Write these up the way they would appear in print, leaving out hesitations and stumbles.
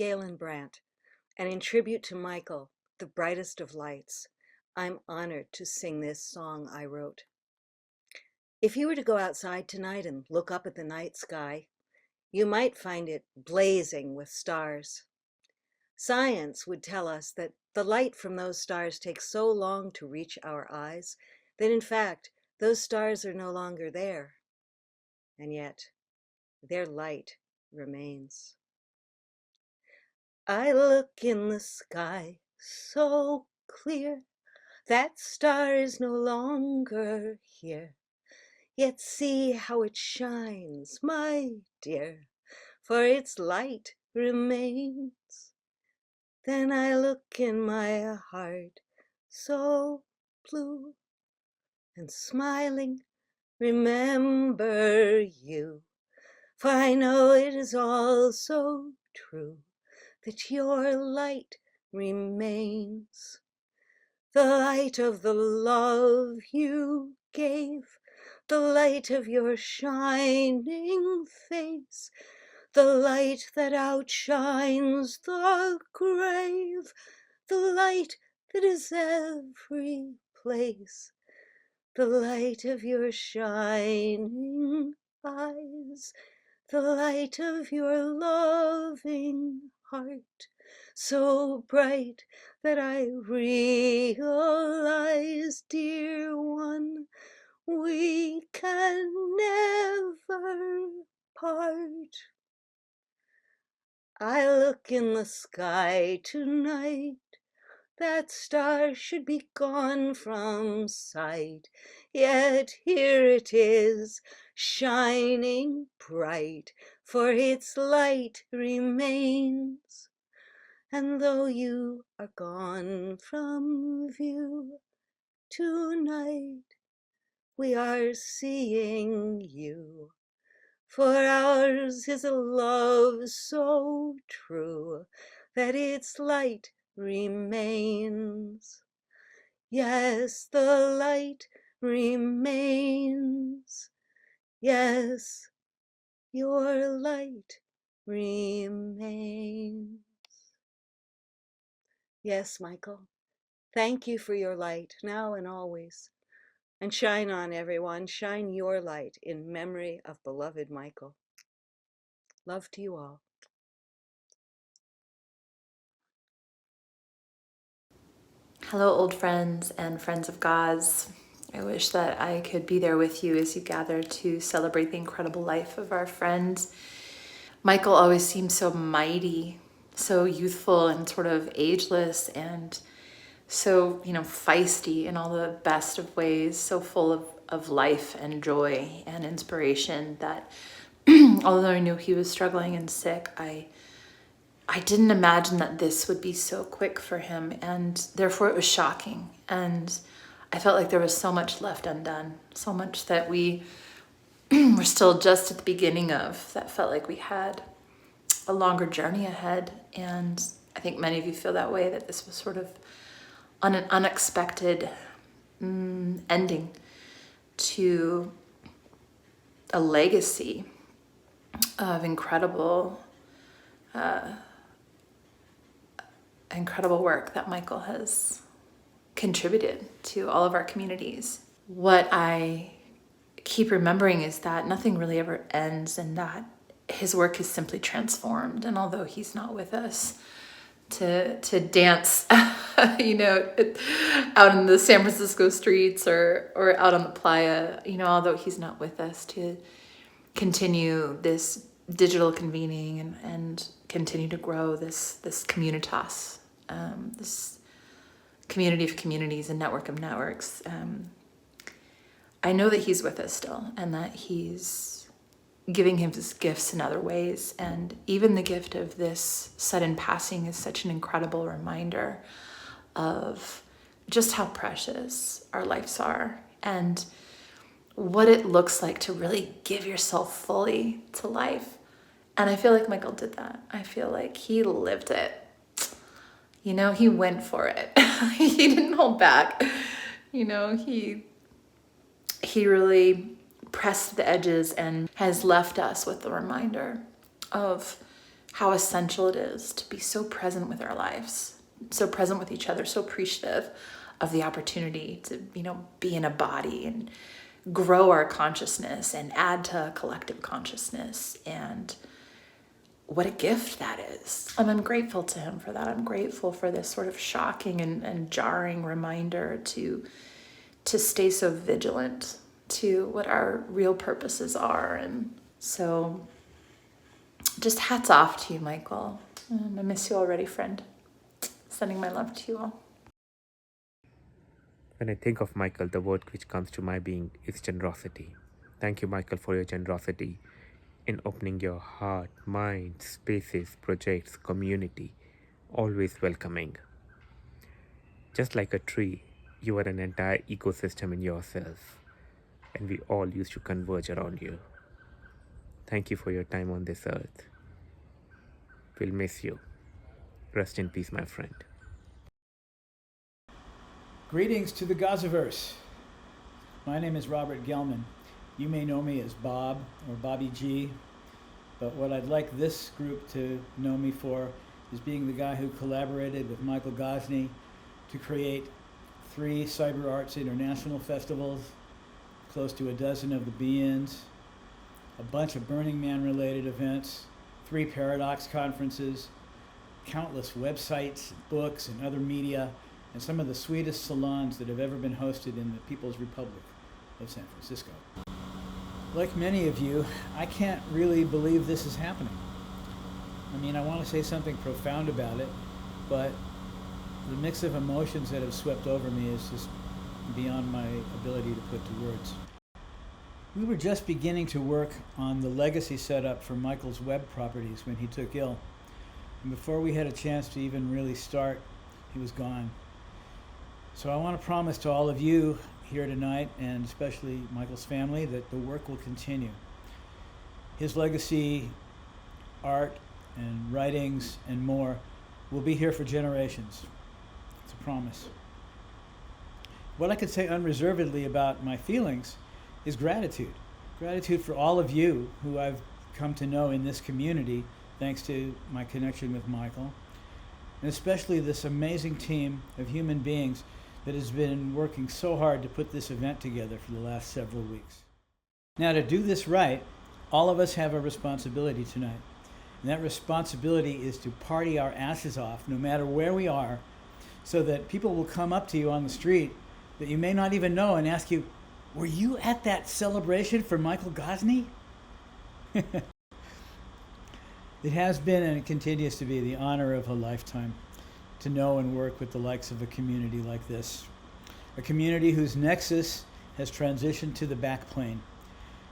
Galen Brandt, and in tribute to Michael, the brightest of lights, I'm honored to sing this song I wrote. If you were to go outside tonight and look up at the night sky, you might find it blazing with stars. Science would tell us that the light from those stars takes so long to reach our eyes that in fact, those stars are no longer there. And yet, their light remains. I look in the sky so clear, that star is no longer here. Yet see how it shines, my dear, for its light remains. Then I look in my heart so blue, and smiling remember you, for I know it is all so true that your light remains. The light of the love you gave, the light of your shining face, the light that outshines the grave, the light that is every place, the light of your shining eyes, the light of your loving heart, so bright that I realize, dear one, we can never part. I look in the sky tonight, that star should be gone from sight, yet here it is, shining bright, for its light remains. And though you are gone from view tonight, we are seeing you, for ours is a love so true that its light remains. Yes, the light remains. Yes, your light remains. Yes, Michael, thank you for your light now and always. And shine on, everyone. Shine your light in memory of beloved Michael. Love to you all. Hello, old friends and friends of God's. I wish that I could be there with you as you gather to celebrate the incredible life of our friend. Michael always seemed so mighty, so youthful and sort of ageless, and so, feisty in all the best of ways, so full of life and joy and inspiration that although I knew he was struggling and sick, I didn't imagine that this would be so quick for him, and therefore it was shocking. And I felt like there was so much left undone, so much that we were still just at the beginning of, that felt like we had a longer journey ahead. And I think many of you feel that way, that this was sort of an unexpected ending to a legacy of incredible work that Michael has contributed to all of our communities. What I keep remembering is that nothing really ever ends, and that his work is simply transformed. And although he's not with us to dance, out in the San Francisco streets or out on the playa, although he's not with us to continue this digital convening and continue to grow this communitas, this community of communities and network of networks. I know that he's with us still, and that he's giving him his gifts in other ways. And even the gift of this sudden passing is such an incredible reminder of just how precious our lives are, and what it looks like to really give yourself fully to life. And I feel like Michael did that. I feel like he lived it. He went for it. He didn't hold back. He really pressed the edges and has left us with the reminder of how essential it is to be so present with our lives, so present with each other, so appreciative of the opportunity to, be in a body and grow our consciousness and add to collective consciousness. And what a gift that is. And I'm grateful to him for that. I'm grateful for this sort of shocking and jarring reminder to stay so vigilant to what our real purposes are. And so just hats off to you, Michael. I miss you already, friend. Sending my love to you all. When I think of Michael, the word which comes to my being is generosity. Thank you, Michael, for your generosity in opening your heart, mind, spaces, projects, community, always welcoming. Just like a tree, you are an entire ecosystem in yourself, and we all used to converge around you. Thank you for your time on this earth. We'll miss you. Rest in peace, my friend. Greetings to the Gazaverse. My name is Robert Gelman. You may know me as Bob or Bobby G, but what I'd like this group to know me for is being the guy who collaborated with Michael Gosney to create 3 Cyber Arts International festivals, close to a dozen of the Be-Ins, a bunch of Burning Man related events, 3 Paradox conferences, countless websites, books, and other media, and some of the sweetest salons that have ever been hosted in the People's Republic of San Francisco. Like many of you, I can't really believe this is happening. I mean, I want to say something profound about it, but the mix of emotions that have swept over me is just beyond my ability to put to words. We were just beginning to work on the legacy setup for Michael's web properties when he took ill. And before we had a chance to even really start, he was gone. So I want to promise to all of you here tonight, and especially Michael's family, that the work will continue. His legacy, art, and writings, and more will be here for generations. It's a promise. What I could say unreservedly about my feelings is gratitude. Gratitude for all of you who I've come to know in this community, thanks to my connection with Michael, and especially this amazing team of human beings that has been working so hard to put this event together for the last several weeks. Now, to do this right, all of us have a responsibility tonight. And that responsibility is to party our asses off, no matter where we are, so that people will come up to you on the street that you may not even know and ask you, "Were you at that celebration for Michael Gosney?" It has been and it continues to be the honor of a lifetime to know and work with the likes of a community like this. A community whose nexus has transitioned to the backplane,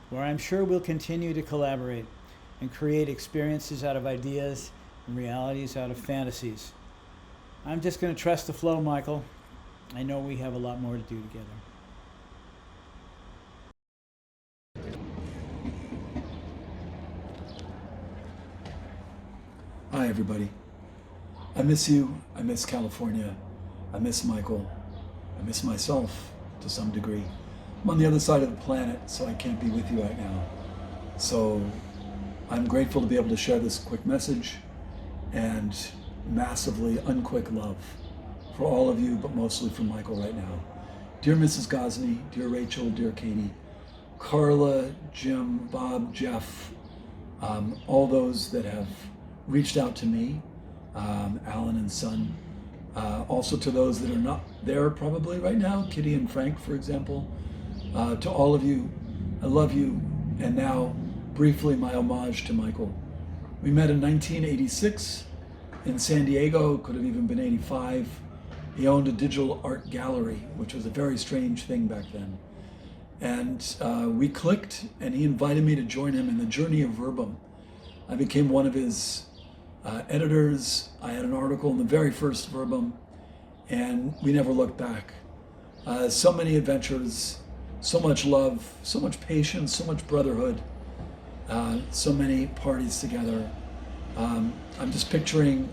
where I'm sure we'll continue to collaborate and create experiences out of ideas and realities out of fantasies. I'm just going to trust the flow, Michael. I know we have a lot more to do together. Hi, everybody. I miss you. I miss California. I miss Michael. I miss myself to some degree. I'm on the other side of the planet, so I can't be with you right now. So I'm grateful to be able to share this quick message and massively unquick love for all of you, but mostly for Michael right now. Dear Mrs. Gosney, dear Rachel, dear Katie, Carla, Jim, Bob, Jeff, all those that have reached out to me, Alan and Son, also to those that are not there probably right now, Kitty and Frank, for example. To all of you, I love you, and now briefly my homage to Michael. We met in 1986 in San Diego, could have even been 85. He owned a digital art gallery, which was a very strange thing back then. And we clicked, and he invited me to join him in the journey of Verbum. I became one of his editors. I had an article in the very first Verbum, and we never looked back. So many adventures, so much love, so much patience, so much brotherhood, so many parties together. I'm just picturing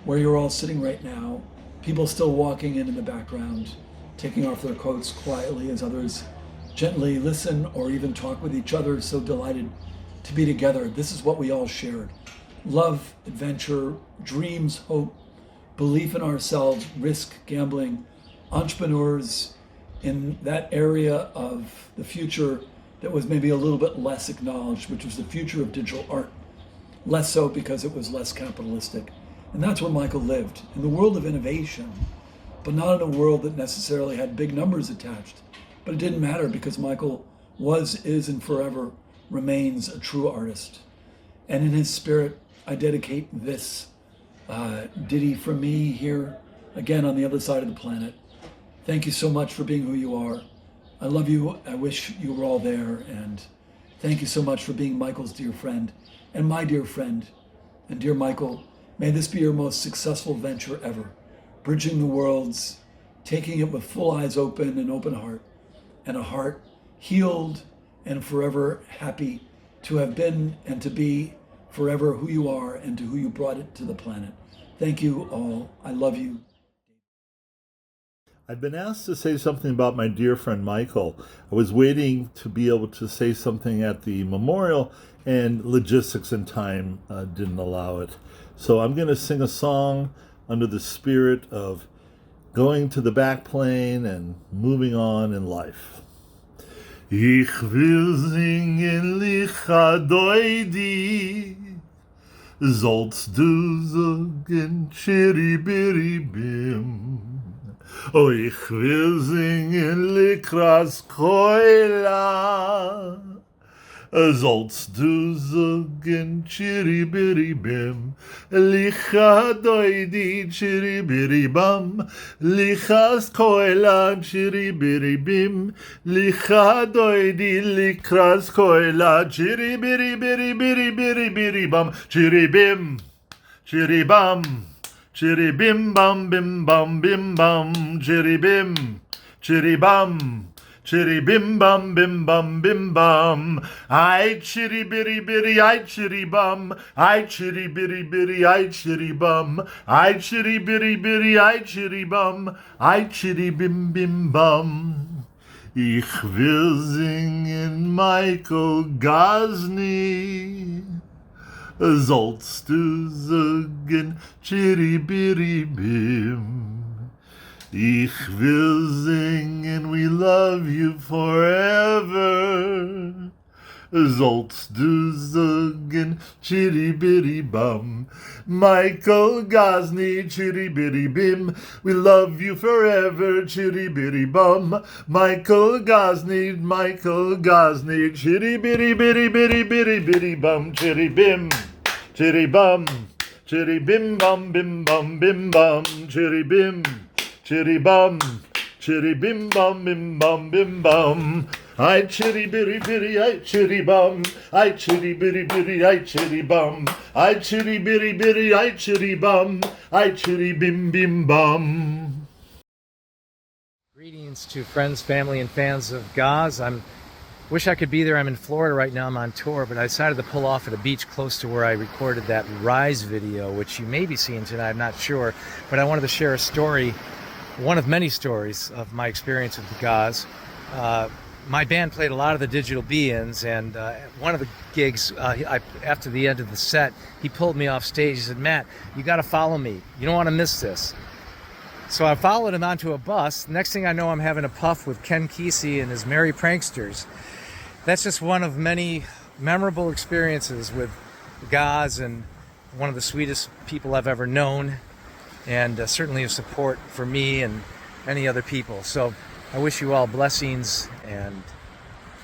where you're all sitting right now, people still walking in the background, taking off their coats quietly as others gently listen or even talk with each other, so delighted to be together. This is what we all shared. love, adventure, dreams, hope, belief in ourselves, risk, gambling, entrepreneurs in that area of the future that was maybe a little bit less acknowledged, which was the future of digital art. Less so because it was less capitalistic. And that's where Michael lived, in the world of innovation, but not in a world that necessarily had big numbers attached. But it didn't matter because Michael was, is, and forever remains a true artist. And in his spirit, I dedicate this ditty from me here, again on the other side of the planet. Thank you so much for being who you are. I love you. I wish you were all there. And thank you so much for being Michael's dear friend and my dear friend. And dear Michael, may this be your most successful venture ever, bridging the worlds, taking it with full eyes open and open heart, and a heart healed and forever happy to have been and to be forever who you are and to who you brought it to the planet. Thank you all. I love you. I've been asked to say something about my dear friend Michael. I was waiting to be able to say something at the memorial, and logistics and time didn't allow it. So I'm going to sing a song under the spirit of going to the back plane and moving on in life. Ich will singen Lichadoidi, sollst du sagen Chiribiribim. Oh, ich will singen Likras Koila, sollst du sagen Chiribiribim. Lichadoidi Chiribiribam, Lichas Koila Chiribiribim. Lichadoidi Likras Koila Chiribiribiribiribiribam. Chiribim, Chiribam. Chiribim bam bim bam bim bam, chiribim, chiribam, chiribim bam bim bam bim bam. I chiribiri biri, I chiribam, I chiribiri biri, I chiribam, I chiribiri biri, I chiribam, I chiribim bim bam. Ich will singen Michael Gosney, sollst du sagen Chiribiribim. Ich will singen We Love You Forever, sollst du sagen Chiribiribam. Michael Gosney, Chiribiribim. We love you forever, Chiribiribam. Michael Gosney, Chiribiribiribiribiribiribam. Chiribim, Chiribam, Chiribim bam bim bam bim bam. Chiribim, Chiribam, Chiribim bam bim bam bim bam. I chiribiribiri, I chiribam, I chiribiribiri, I chiribam, I chiribiribiri, I chiribam, I chiribim bim bam. Greetings to friends, family, and fans of Goz. Wish I could be there. I'm in Florida right now. I'm on tour, but I decided to pull off at a beach close to where I recorded that Rise video, which you may be seeing tonight. I'm not sure, but I wanted to share a story, one of many stories of my experience with the Goz. My band played a lot of the digital be-ins, and one of the gigs, after the end of the set, he pulled me off stage. He said, "Matt, you got to follow me. You don't want to miss this." So I followed him onto a bus. Next thing I know, I'm having a puff with Ken Kesey and his Merry Pranksters. That's just one of many memorable experiences with Goz, and one of the sweetest people I've ever known, and certainly a support for me and many other people. So I wish you all blessings and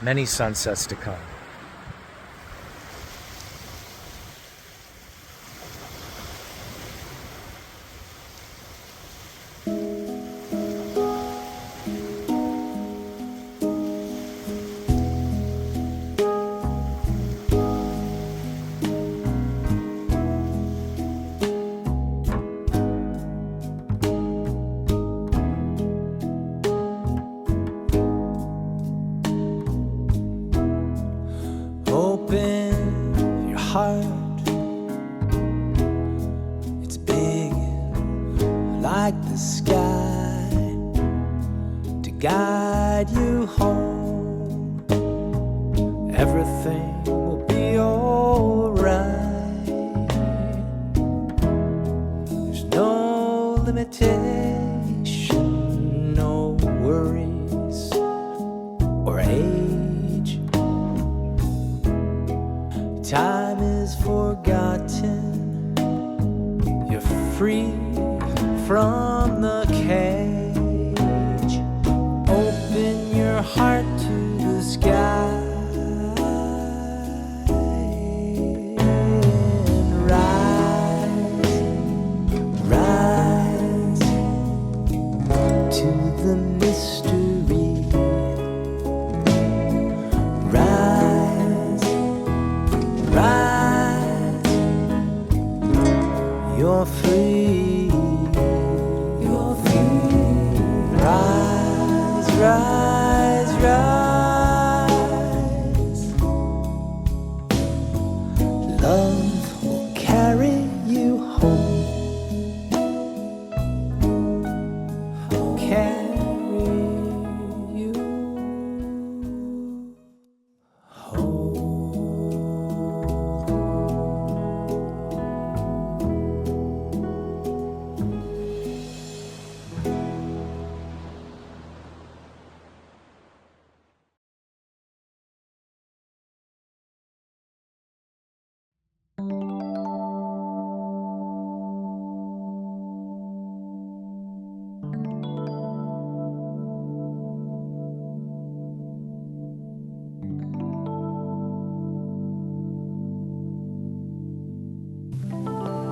many sunsets to come. Open your heart, it's big like the sky, to guide you home. Everything will be alright. to the mystery. Rise, rise, you're free. You're free. Rise, rise, rise. Love will carry you home. Carry you home.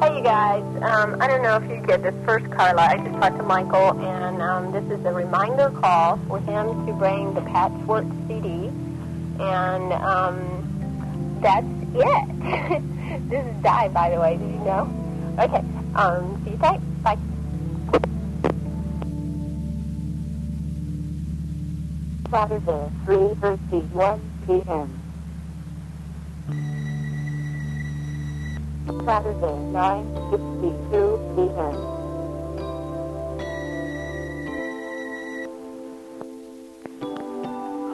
Hey, you guys. I don't know if you get this first, Carla. I just talked to Michael, and this is a reminder call for him to bring the Patchwork CD, and that's it. This is Di, by the way. Did you know? Okay. See you tight. Bye. Saturday, 3:51 p.m. Saturday, 9:52 p.m.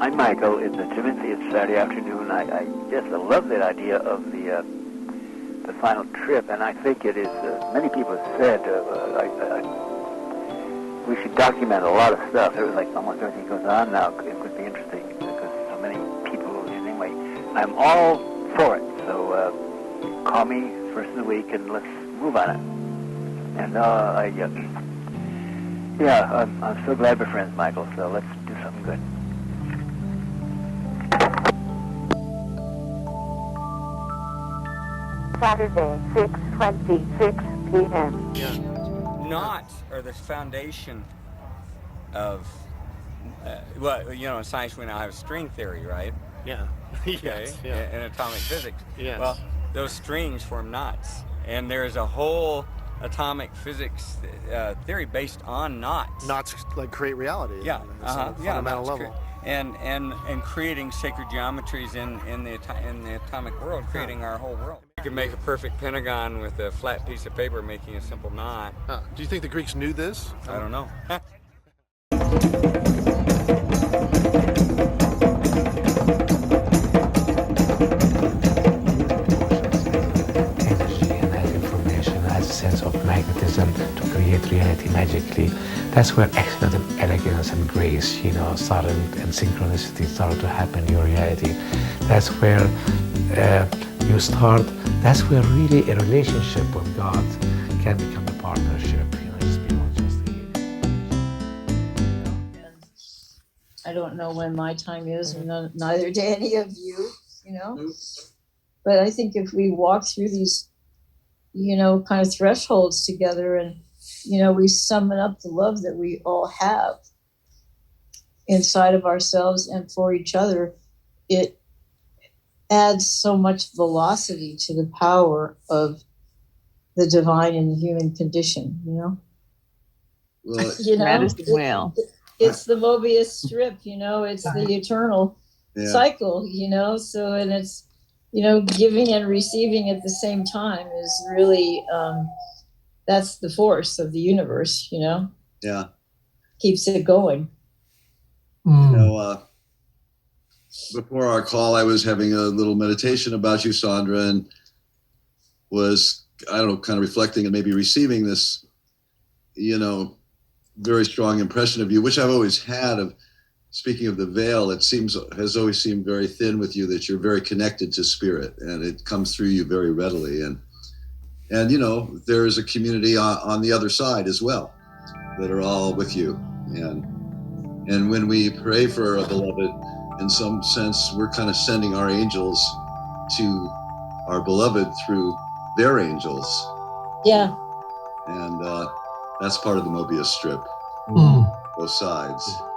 Hi, Michael. It's Timothy. It's Saturday afternoon. I just love that idea of the final trip, and I think it is. Many people have said we should document a lot of stuff. It was like almost everything goes on now. It could be interesting because so many people. Anyway, I'm all for it. So call me first of the week and let's move on it. And I'm so glad we're friends, Michael. So let's do something good. Saturday, 6:26 p.m. Knots are the foundation of, in science we now have string theory, right? Yeah. Okay. Yes, yeah. In atomic physics. Yes. Well, those strings form knots, and there's a whole atomic physics theory based on knots. Knots like create reality. Yeah. It's on a fundamental level. And creating sacred geometries in the atomic world, creating our whole world. You can make a perfect pentagon with a flat piece of paper, making a simple knot. Do you think the Greeks knew this? I don't know. Energy and that information has a sense of magnetism to create reality magically. That's where excellence and elegance and grace, started, and synchronicity started to happen in your reality. That's where you start. That's where really a relationship with God can become a partnership. It's beyond just the. I don't know when my time is, and neither do any of you. But I think if we walk through these, kind of thresholds together, and we summon up the love that we all have inside of ourselves and for each other, it adds so much velocity to the power of the divine in the human condition, Well, that is well. It's the Mobius strip, it's the eternal cycle, so, and it's, giving and receiving at the same time is really, that's the force of the universe, Yeah. Keeps it going. Before our call, I was having a little meditation about you, Sandra, and was, kind of reflecting and maybe receiving this, very strong impression of you, which I've always had of, speaking of the veil, has always seemed very thin with you, that you're very connected to spirit, and it comes through you very readily. And there is a community on the other side as well that are all with you. And when we pray for a beloved, in some sense, we're kind of sending our angels to our beloved through their angels. Yeah. And that's part of the Mobius strip. both sides.